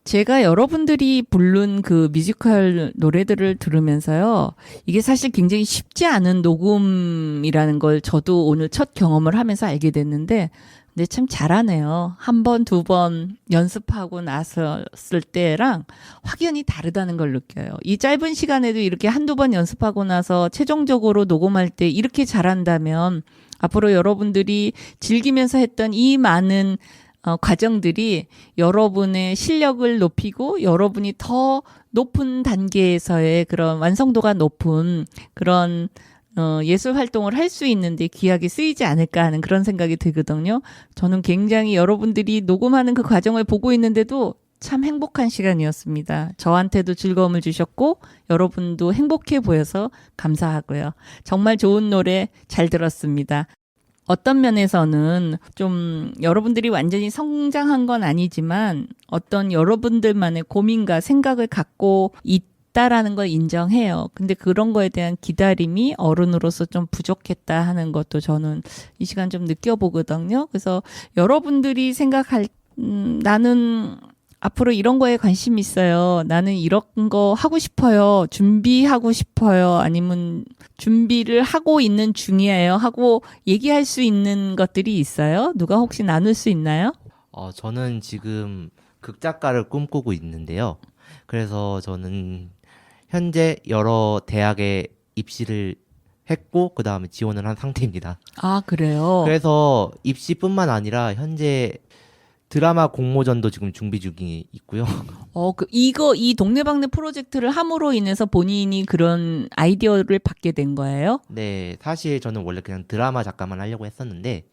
제가 여러분들이 부른 그 뮤지컬 노래들을 들으면서요. 이게 사실 굉장히 쉽지 않은 녹음이라는 걸 저도 오늘 첫 경험을 하면서 알게 됐는데 근데 참 잘하네요. 한 번, 두 번 연습하고 나섰을 때랑 확연히 다르다는 걸 느껴요. 이 짧은 시간에도 이렇게 한두 번 연습하고 나서 최종적으로 녹음할 때 이렇게 잘한다면 앞으로 여러분들이 즐기면서 했던 이 많은 과정들이 여러분의 실력을 높이고 여러분이 더 높은 단계에서의 그런 완성도가 높은 그런 예술 활동을 할 수 있는데 귀하게 쓰이지 않을까 하는 그런 생각이 들거든요. 저는 굉장히 여러분들이 녹음하는 그 과정을 보고 있는데도 참 행복한 시간이었습니다. 저한테도 즐거움을 주셨고 여러분도 행복해 보여서 감사하고요. 정말 좋은 노래 잘 들었습니다. 어떤 면에서는 좀 여러분들이 완전히 성장한 건 아니지만 어떤 여러분들만의 고민과 생각을 갖고 있다라는 걸 인정해요. 근데 그런 거에 대한 기다림이 어른으로서 좀 부족했다 하는 것도 저는 이 시간 좀 느껴보거든요. 그래서 여러분들이 생각할 나는 앞으로 이런 거에 관심 있어요. 나는 이런 거 하고 싶어요. 준비하고 싶어요. 아니면 준비를 하고 있는 중이에요. 하고 얘기할 수 있는 것들이 있어요. 누가 혹시 나눌 수 있나요? 저는 지금 극작가를 꿈꾸고 있는데요. 그래서 저는 현재 여러 대학에 입시를 했고 그 다음에 지원을 한 상태입니다. 아, 그래요? 그래서 입시뿐만 아니라 현재 드라마 공모전도 지금 준비 중이 있고요. 이 동네방네 프로젝트를 함으로 인해서 본인이 그런 아이디어를 받게 된 거예요? 네, 사실 저는 원래 그냥 드라마 작가만 하려고 했었는데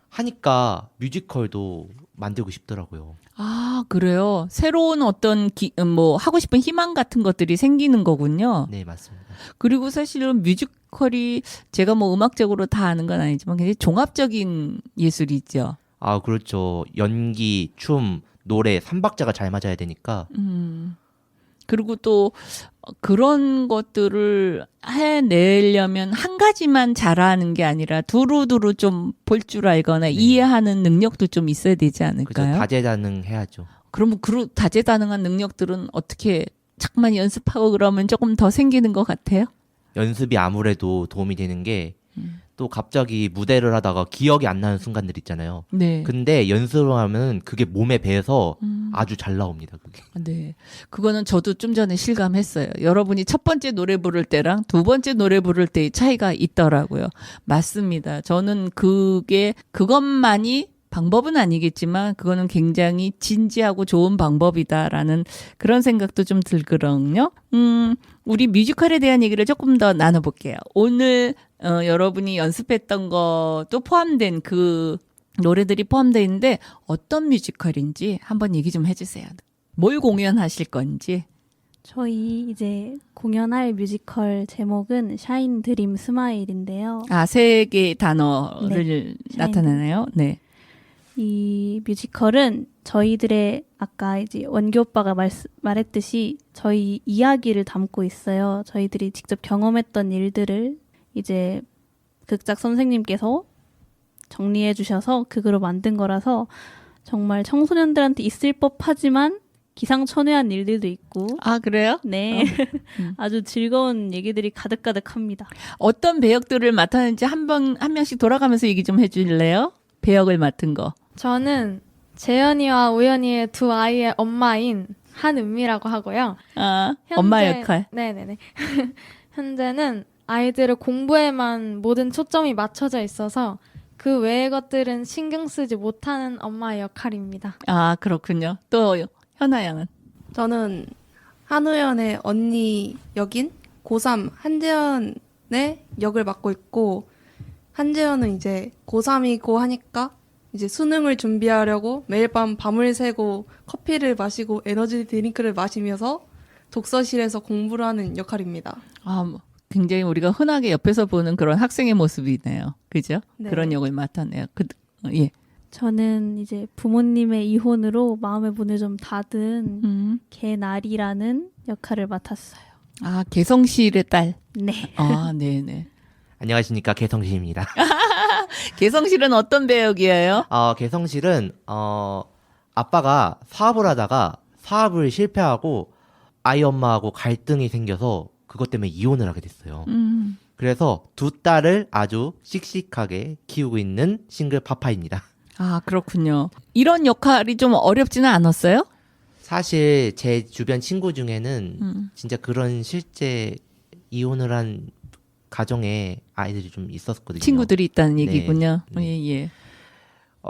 하니까 뮤지컬도 만들고 싶더라고요. 아, 그래요? 새로운 어떤 하고 싶은 희망 같은 것들이 생기는 거군요. 네, 맞습니다. 그리고 사실은 뮤지컬이 제가 뭐 음악적으로 다 아는 건 아니지만 굉장히 종합적인 예술이죠. 아, 그렇죠. 연기, 춤, 노래, 삼박자가 잘 맞아야 되니까. 그리고 또 그런 것들을 해내려면 한 가지만 잘하는 게 아니라 두루두루 좀 볼 줄 알거나 이해하는 능력도 좀 있어야 되지 그죠. 않을까요? 다재다능해야죠. 그러면 그 다재다능한 능력들은 어떻게 자꾸만 연습하고 그러면 조금 더 생기는 것 같아요? 연습이 아무래도 도움이 되는 게 또 갑자기 무대를 하다가 기억이 안 나는 순간들 있잖아요. 네. 근데 연습을 하면 그게 몸에 배서 아주 잘 나옵니다. 그게. 네. 그거는 저도 좀 전에 실감했어요. 여러분이 첫 번째 노래 부를 때랑 두 번째 노래 부를 때의 차이가 있더라고요. 맞습니다. 저는 그것만이 방법은 아니겠지만 그거는 굉장히 진지하고 좋은 방법이다라는 그런 생각도 좀 들거든요. 우리 뮤지컬에 대한 얘기를 조금 더 나눠볼게요. 오늘 여러분이 연습했던 것도 포함된 그 노래들이 포함되어 있는데 어떤 뮤지컬인지 한번 얘기 좀 해주세요. 뭘 공연하실 건지. 저희 이제 공연할 뮤지컬 제목은 샤인 드림 스마일인데요. 아, 세 개의 단어를 나타내나요? 네. 이 뮤지컬은 저희들의 아까 이제 원기 오빠가 말했듯이 저희 이야기를 담고 있어요. 저희들이 직접 경험했던 일들을 이제 극작 선생님께서 정리해 주셔서 그거로 만든 거라서 정말 청소년들한테 있을 법하지만 기상천외한 일들도 있고 아, 그래요? 네 아주 즐거운 얘기들이 가득가득합니다. 어떤 배역들을 맡았는지 한 명씩 돌아가면서 얘기 좀 해줄래요? 배역을 맡은 거. 저는 재현이와 우연이의 두 아이의 엄마인 한은미라고 하고요. 아, 엄마 역할. 네네네. 현재는 아이들의 공부에만 모든 초점이 맞춰져 있어서 그 외의 것들은 신경 쓰지 못하는 엄마의 역할입니다. 아, 그렇군요. 또 현아 양은? 저는 한우연의 언니 역인 고3 한재현의 역을 맡고 있고, 한재현은 이제 고3이고 하니까 이제 수능을 준비하려고 매일 밤 밤을 새고 커피를 마시고 에너지 드링크를 마시면서 독서실에서 공부를 하는 역할입니다. 아, 굉장히 우리가 흔하게 옆에서 보는 그런 학생의 모습이네요. 그죠? 네. 그런 역을 맡았네요. 예. 저는 이제 부모님의 이혼으로 마음의 문을 좀 닫은 개나리라는 역할을 맡았어요. 아, 개성실의 딸. 네. 아, 네네. 안녕하십니까, 개성실입니다. 개성실은 어떤 배역이에요? 개성실은 아빠가 사업을 하다가 사업을 실패하고 아이 엄마하고 갈등이 생겨서 그것 때문에 이혼을 하게 됐어요. 그래서 두 딸을 아주 씩씩하게 키우고 있는 싱글 파파입니다. 아, 그렇군요. 이런 역할이 좀 어렵지는 않았어요? 사실 제 주변 친구 중에는 진짜 그런 실제 이혼을 한 가정에 아이들이 좀 있었거든요. 친구들이 있다는 네. 얘기군요. 네. 예, 예.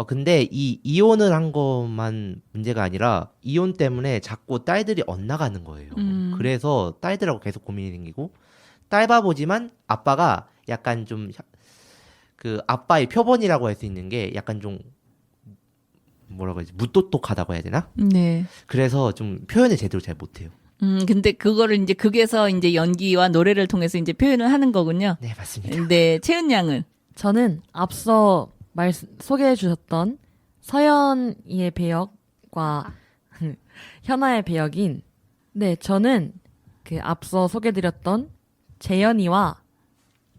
근데 이 이혼을 한 것만 문제가 아니라 이혼 때문에 자꾸 딸들이 엇나가는 거예요. 그래서 딸들하고 계속 고민이 생기고 딸바보지만 아빠가 약간 좀 그 아빠의 표본이라고 할 수 있는 게 약간 좀 뭐라고 해야지 무똑똑하다고 해야 되나? 네. 그래서 좀 표현을 제대로 잘 못해요. 근데 그거를 이제 극에서 이제 연기와 노래를 통해서 이제 표현을 하는 거군요. 네, 맞습니다. 네, 채은 양은? 저는 앞서 소개해 주셨던 서연이의 배역과 현아의 배역인 저는 그 앞서 소개드렸던 재현이와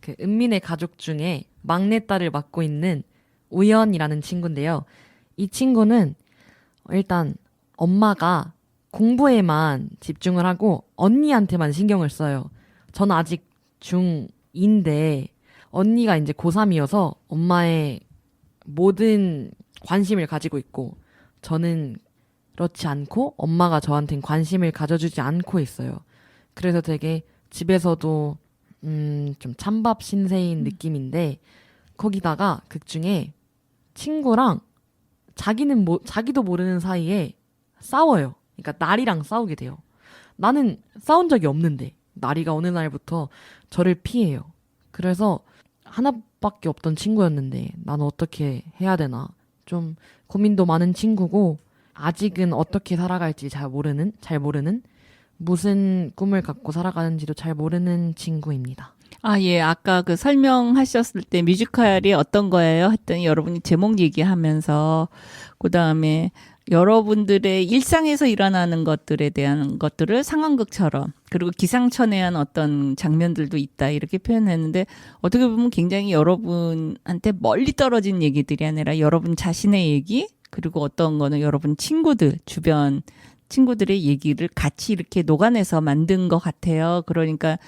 그 은민의 가족 중에 막내딸을 맡고 있는 우연이라는 친구인데요. 이 친구는 일단 엄마가 공부에만 집중을 하고 언니한테만 신경을 써요. 저는 아직 중2인데 언니가 이제 고3이어서 엄마의 모든 관심을 가지고 있고 저는 그렇지 않고 엄마가 저한테는 관심을 가져주지 않고 있어요. 그래서 되게 집에서도 좀 찬밥 신세인 느낌인데 거기다가 극 중에 친구랑 자기도 모르는 사이에 싸워요. 그러니까 나리랑 싸우게 돼요. 나는 싸운 적이 없는데 나리가 어느 날부터 저를 피해요. 그래서 하나밖에 없던 친구였는데 나는 어떻게 해야 되나 좀 고민도 많은 친구고 아직은 어떻게 살아갈지 잘 모르는 무슨 꿈을 갖고 살아가는지도 잘 모르는 친구입니다. 아, 예. 아까 그 설명하셨을 때 뮤지컬이 어떤 거예요? 했더니 여러분이 제목 얘기하면서 그다음에 여러분들의 일상에서 일어나는 것들에 대한 것들을 상황극처럼 그리고 기상천외한 어떤 장면들도 있다 이렇게 표현했는데 어떻게 보면 굉장히 여러분한테 멀리 떨어진 얘기들이 아니라 여러분 자신의 얘기 그리고 어떤 거는 여러분 친구들 주변 친구들의 얘기를 같이 이렇게 녹아내서 만든 것 같아요. 그러니까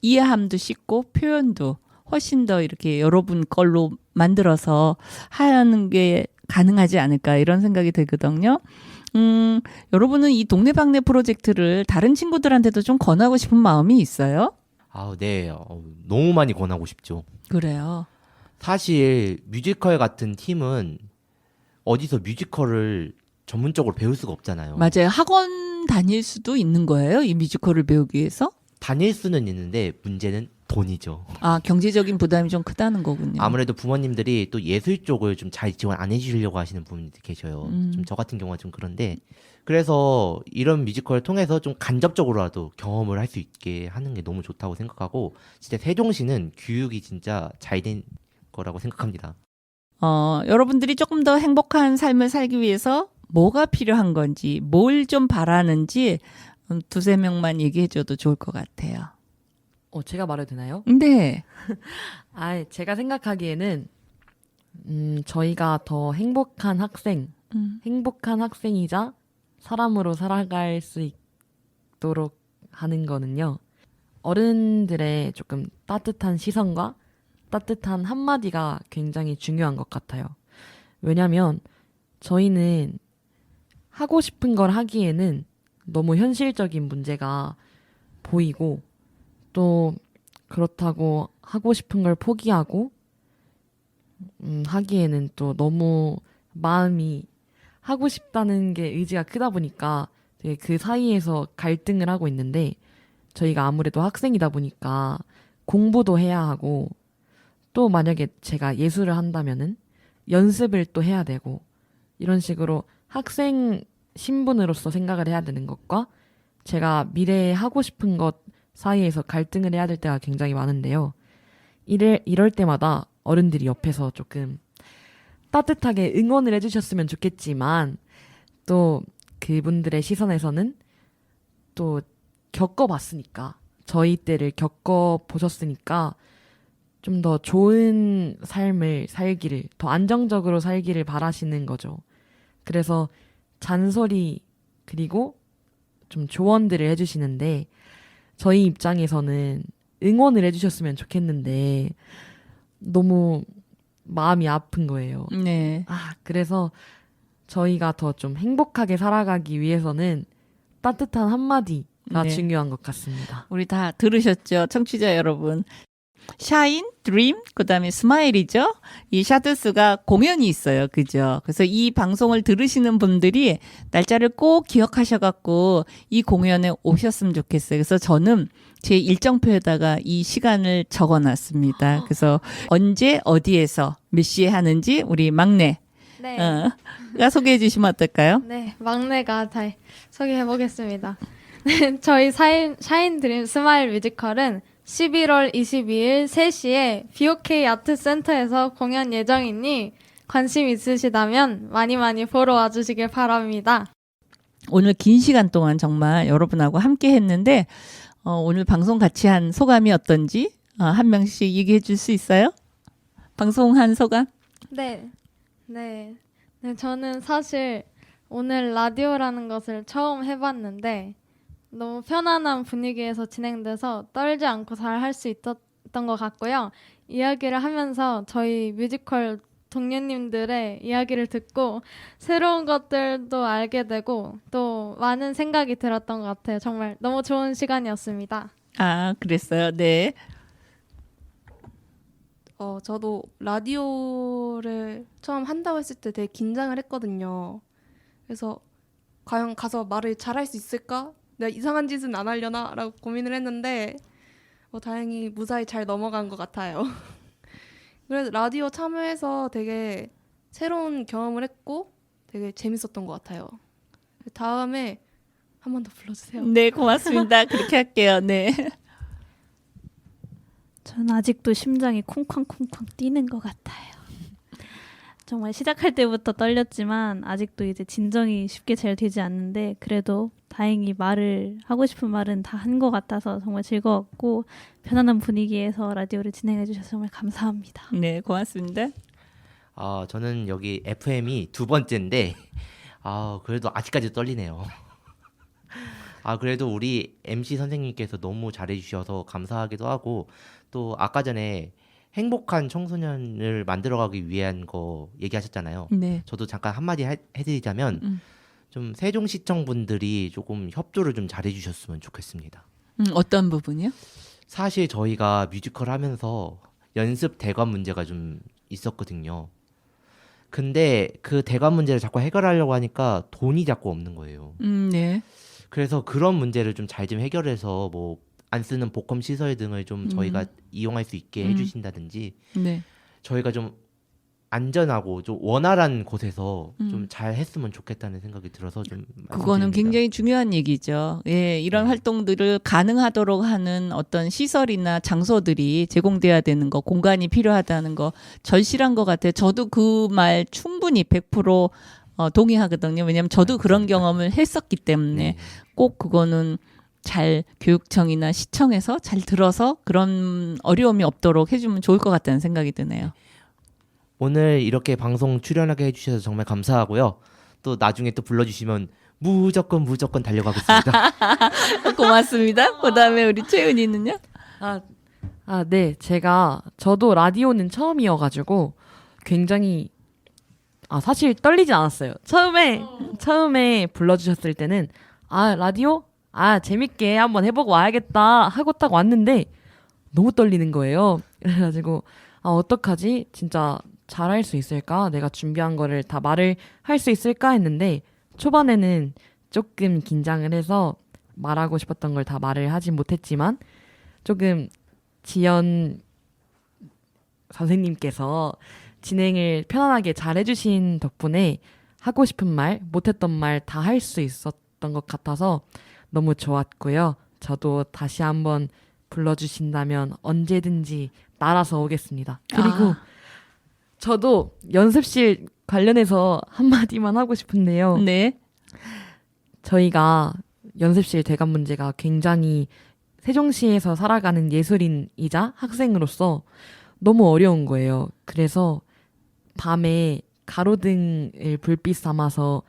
이해함도 쉽고 표현도 훨씬 더 이렇게 여러분 걸로 만들어서 하는 게 가능하지 않을까 이런 생각이 들거든요. 여러분은 이 동네방네 프로젝트를 다른 친구들한테도 좀 권하고 싶은 마음이 있어요? 네. 너무 많이 권하고 싶죠. 그래요. 사실 뮤지컬 같은 팀은 어디서 뮤지컬을 전문적으로 배울 수가 없잖아요. 맞아요. 학원 다닐 수도 있는 거예요? 이 뮤지컬을 배우기 위해서? 다닐 수는 있는데 문제는 돈이죠. 아, 경제적인 부담이 좀 크다는 거군요. 아무래도 부모님들이 또 예술 쪽을 좀 잘 지원 안 해주시려고 하시는 부모님들 계셔요. 좀 저 같은 경우가 좀 그런데 그래서 이런 뮤지컬을 통해서 좀 간접적으로라도 경험을 할 수 있게 하는 게 너무 좋다고 생각하고 진짜 세종시는 교육이 진짜 잘 된 거라고 생각합니다. 여러분들이 조금 더 행복한 삶을 살기 위해서 뭐가 필요한 건지, 뭘 좀 바라는지 두세 명만 얘기해줘도 좋을 것 같아요. 제가 말해도 되나요? 네. 제가 생각하기에는 저희가 더 행복한 학생이자 사람으로 살아갈 수 있도록 하는 거는요. 어른들의 조금 따뜻한 시선과 따뜻한 한마디가 굉장히 중요한 것 같아요. 왜냐면 저희는 하고 싶은 걸 하기에는 너무 현실적인 문제가 보이고 또 그렇다고 하고 싶은 걸 포기하고 하기에는 또 너무 마음이 하고 싶다는 게 의지가 크다 보니까 되게 그 사이에서 갈등을 하고 있는데 저희가 아무래도 학생이다 보니까 공부도 해야 하고 또 만약에 제가 예술을 한다면은 연습을 또 해야 되고 이런 식으로 학생 신분으로서 생각을 해야 되는 것과 제가 미래에 하고 싶은 것 사이에서 갈등을 해야 될 때가 굉장히 많은데요. 이럴 때마다 어른들이 옆에서 조금 따뜻하게 응원을 해주셨으면 좋겠지만 또 그분들의 시선에서는 또 겪어봤으니까 저희 때를 겪어보셨으니까 좀 더 좋은 삶을 살기를 더 안정적으로 살기를 바라시는 거죠. 그래서 잔소리 그리고 좀 조언들을 해주시는데 저희 입장에서는 응원을 해주셨으면 좋겠는데 너무 마음이 아픈 거예요. 네. 그래서 저희가 더 좀 행복하게 살아가기 위해서는 따뜻한 한마디가 네. 중요한 것 같습니다. 우리 다 들으셨죠? 청취자 여러분. 샤인, 드림, 그다음에 스마일이죠. 이 샤드스가 공연이 있어요. 그죠? 그래서 이 방송을 들으시는 분들이 날짜를 꼭 기억하셔갖고 이 공연에 오셨으면 좋겠어요. 그래서 저는 제 일정표에다가 이 시간을 적어놨습니다. 그래서 언제 어디에서 몇 시에 하는지 우리 막내 네. 가 소개해 주시면 어떨까요? 네, 막내가 잘 소개해 보겠습니다. 네, 저희 샤인 드림 스마일 뮤지컬은 11월 22일 3시에 BOK 아트센터에서 공연 예정이니 관심 있으시다면 많이 많이 보러 와주시길 바랍니다. 오늘 긴 시간 동안 정말 여러분하고 함께 했는데 오늘 방송 같이 한 소감이 어떤지 한 명씩 얘기해 줄 수 있어요? 방송한 소감? 네, 저는 사실 오늘 라디오라는 것을 처음 해봤는데 너무 편안한 분위기에서 진행돼서 떨지 않고 잘 할 수 있었던 것 같고요. 이야기를 하면서 저희 뮤지컬 동료님들의 이야기를 듣고 새로운 것들도 알게 되고 또 많은 생각이 들었던 것 같아요. 정말 너무 좋은 시간이었습니다. 그랬어요. 네. 저도 라디오를 처음 한다고 했을 때 되게 긴장을 했거든요. 그래서 과연 가서 말을 잘할 수 있을까? 내가 이상한 짓은 안 하려나? 라고 고민을 했는데 다행히 무사히 잘 넘어간 것 같아요. 그래서 라디오 참여해서 되게 새로운 경험을 했고 되게 재밌었던 것 같아요. 다음에 한 번 더 불러주세요. 네, 고맙습니다. 그렇게 할게요. 네. 전 아직도 심장이 쿵쾅쿵쾅 뛰는 것 같아요. 정말 시작할 때부터 떨렸지만 아직도 이제 진정이 쉽게 잘 되지 않는데 그래도 다행히 말을 하고 싶은 말은 다 한 것 같아서 정말 즐거웠고 편안한 분위기에서 라디오를 진행해 주셔서 정말 감사합니다. 네, 고맙습니다. 저는 여기 FM이 두 번째인데 그래도 아직까지 떨리네요. 그래도 우리 MC 선생님께서 너무 잘해주셔서 감사하기도 하고 또 아까 전에 행복한 청소년을 만들어가기 위한 거 얘기하셨잖아요. 네. 저도 잠깐 한마디 해드리자면 좀 세종시청 분들이 조금 협조를 좀 잘해주셨으면 좋겠습니다. 어떤 부분이요? 사실 저희가 뮤지컬 하면서 연습 대관 문제가 좀 있었거든요. 근데 그 대관 문제를 자꾸 해결하려고 하니까 돈이 자꾸 없는 거예요. 네. 그래서 그런 문제를 좀 잘 좀 해결해서 뭐 안 쓰는 복권 시설 등을 좀 저희가 이용할 수 있게 해주신다든지 네. 저희가 좀 안전하고 좀 원활한 곳에서 좀 잘 했으면 좋겠다는 생각이 들어서 좀 그거는 말씀드립니다. 굉장히 중요한 얘기죠. 예, 이런 네. 활동들을 가능하도록 하는 어떤 시설이나 장소들이 제공돼야 되는 거, 공간이 필요하다는 거 절실한 것 같아요. 저도 그 말 충분히 100% 동의하거든요. 왜냐하면 저도 그런 경험을 했었기 때문에 네. 꼭 그거는 잘 교육청이나 시청에서 잘 들어서 그런 어려움이 없도록 해주면 좋을 것 같다는 생각이 드네요. 오늘 이렇게 방송 출연하게 해주셔서 정말 감사하고요. 또 나중에 또 불러주시면 무조건 달려가겠습니다. 고맙습니다. 그다음에 우리 채은이는요? 네. 저도 라디오는 처음이어가지고 굉장히 사실 떨리진 않았어요. 처음에 불러주셨을 때는 라디오? 재밌게 한번 해보고 와야겠다 하고 딱 왔는데 너무 떨리는 거예요. 그래가지고 어떡하지? 진짜 잘할 수 있을까? 내가 준비한 거를 다 말을 할 수 있을까 했는데 초반에는 조금 긴장을 해서 말하고 싶었던 걸 다 말을 하진 못했지만 조금 지연 선생님께서 진행을 편안하게 잘 해주신 덕분에 하고 싶은 말, 못했던 말 다 할 수 있었던 것 같아서 너무 좋았고요. 저도 다시 한번 불러주신다면 언제든지 날아서 오겠습니다. 그리고 저도 연습실 관련해서 한마디만 하고 싶은데요. 네. 저희가 연습실 대관 문제가 굉장히 세종시에서 살아가는 예술인이자 학생으로서 너무 어려운 거예요. 그래서 밤에 가로등을 불빛 삼아서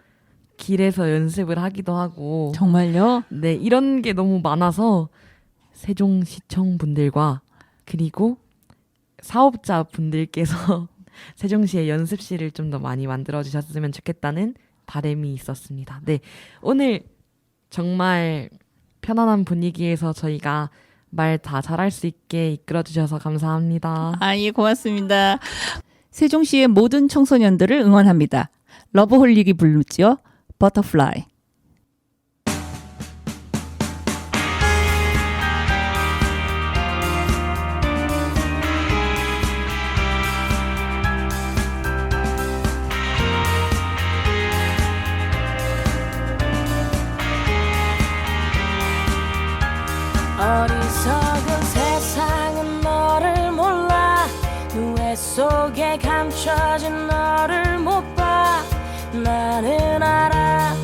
길에서 연습을 하기도 하고 정말요? 네, 이런 게 너무 많아서 세종시청 분들과 그리고 사업자 분들께서 세종시의 연습실을 좀 더 많이 만들어 주셨으면 좋겠다는 바람이 있었습니다. 네, 오늘 정말 편안한 분위기에서 저희가 말 다 잘할 수 있게 이끌어 주셔서 감사합니다. 예, 고맙습니다. 세종시의 모든 청소년들을 응원합니다. 러브홀릭이 부르죠. 버터플라이. 어리석은 세상은 너를 몰라 누에 속에 감춰진 너를 못 봐 나는 알아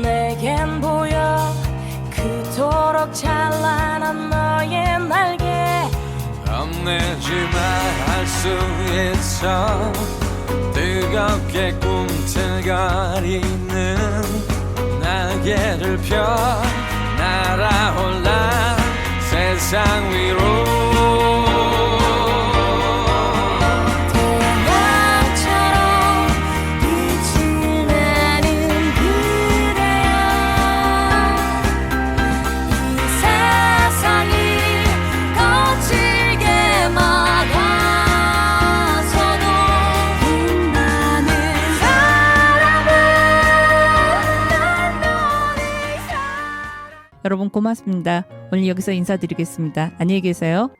내겐 보여 그토록 찬란한 너의 날개 겁내지 말할 수 있어 뜨겁게 꿈틀거리는 날개를 펴 날아올라 세상 위로 태양처럼 빛이 나는 그대여 이 세상이 거칠게 막아 여러분 고맙습니다. 오늘 여기서 인사드리겠습니다. 안녕히 계세요.